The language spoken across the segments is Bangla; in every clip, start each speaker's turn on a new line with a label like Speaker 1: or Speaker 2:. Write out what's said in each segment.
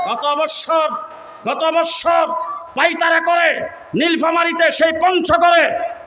Speaker 1: গত বৎসর পাইতারা করে নীলফামারীতে সেই পঞ্চগড়ে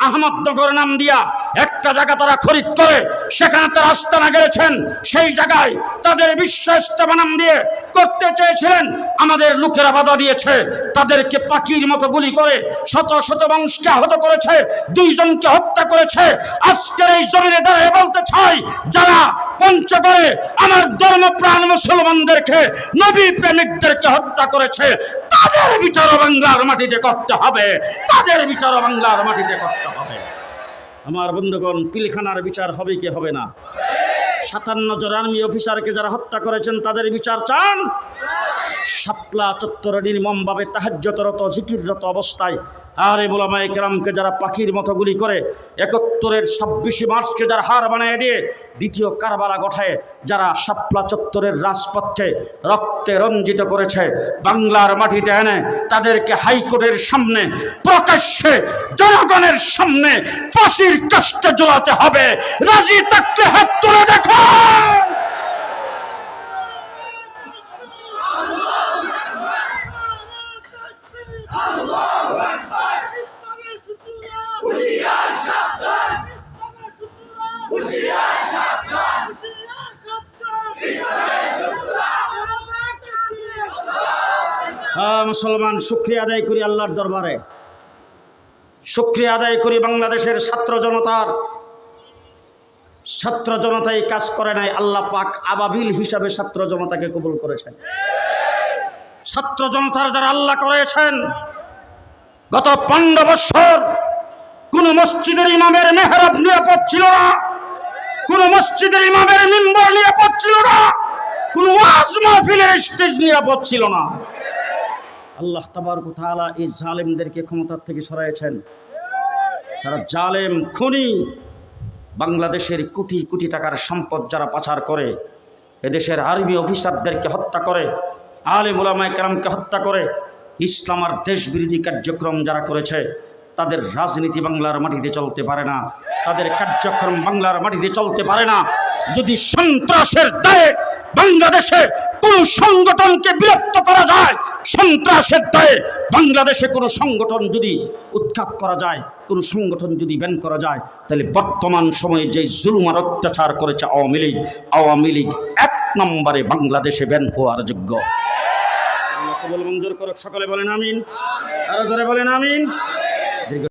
Speaker 1: আহমদনগর নাম দিয়া একটা জায়গা তারা খরিদ করে সেখানে তারা আস্তানা গেড়েছেন। সেই জায়গায় তাদের বিশ্ব ইজতেমা নাম দিয়ে করতে চেয়েছিলেন, আমাদের লোকেরা বাধা দিয়েছে। তাদেরকে পাখির মতো গুলি করে শত শত মানুষকে আহত করেছে, 2 জনকে হত্যা করেছে। আজকের এই জমিনে দাঁড়িয়ে বলতে চাই, যারা পঞ্চগড়ে আমার ধর্মপ্রাণ মুসলমানদেরকে, নবী প্রেমিকদেরকে হত্যা করেছে, তাদের বিচার বাংলার মাটিতে করতে হবে, তাদের বিচার বাংলার মাটিতে করতে হবে। আমার বন্ধুগণ, পিলখানার বিচার হবে কি হবে না? 57 জন আর্মি অফিসারকে যারা হত্যা করেছেন তাদের বিচার চান? শাপলা চত্বরে নির্মমভাবে তাহাজ্জুদরত জিকিররত অবস্থায় আলেম উলামায়ে কেরামকে যারা পাখির মতো গুলি করে 71-এর 26 মার্চকে যারা হার বানিয়ে দিয়ে দ্বিতীয় কারবালা গঠায় যারা শাপলা চত্বরের রাজপথে রক্তে রঞ্জিত করেছে, বাংলার মাটিতে এনে তাদেরকে হাইকোর্টের সামনে প্রকাশ্যে জনগণের সামনে ফাঁসির কাস্টে ঝোলাতে হবে। রাজি থাকলে হাত তুলে দেখো। মুসলমান, শুকরিয়া আদায় করি আল্লাহর দরবারে, শুকরিয়া আদায় করি বাংলাদেশের ছাত্র জনতা এই কাজ করে নাই। আল্লাহ পাক আবাবিল হিসাবে ছাত্র জনতাকে কবুল করেছেন। ছাত্র জনতার দ্বারা আল্লাহ করেছেন। গত 15 বছর কোন মসজিদের ইমামের মেহরাব নিরাপদ ছিল না, কোন মসজিদের ইমামের মিম্বর নিরাপদ ছিল না, কোন ওয়াজ মাহফিলের স্টেজ নিরাপদ ছিল না। আল্লাহ তাবারক ওয়া তাআলা এই জালেমদেরকে ক্ষমতার থেকে সরাইছেন। তারা জালেম, খুনি, বাংলাদেশের কোটি কোটি টাকার সম্পদ যারা পাচার করে, এদেশের আর্মি অফিসারদেরকে হত্যা করে, আলেম উলামায়ে কেরামকে হত্যা করে, ইসলাম আর দেশবিরোধী কার্যক্রম যারা করেছে, তাদের রাজনীতি বাংলার মাটিতে চলতে পারে না, তাদের কার্যক্রম বাংলার মাটিতে চলতে পারে না। যদি সন্ত্রাসের দায়ে বাংলাদেশে কোন সংগঠনকে বিরক্ত করা যায়, সন্ত্রাসের দায়ে বাংলাদেশে কোনো সংগঠন যদি উৎখাত করা যায়, কোনো সংগঠন যদি ব্যান করা যায়, তাহলে বর্তমান সময়ে যে জুলুম আর অত্যাচার করেছে আওয়ামী লীগ 1 নম্বরে বাংলাদেশে ব্যান হওয়ার যোগ্য। আল্লাহ কবুল মঞ্জুর করুক। সকলে বলেন আমিন, আরো জোরে বলেন আমিন।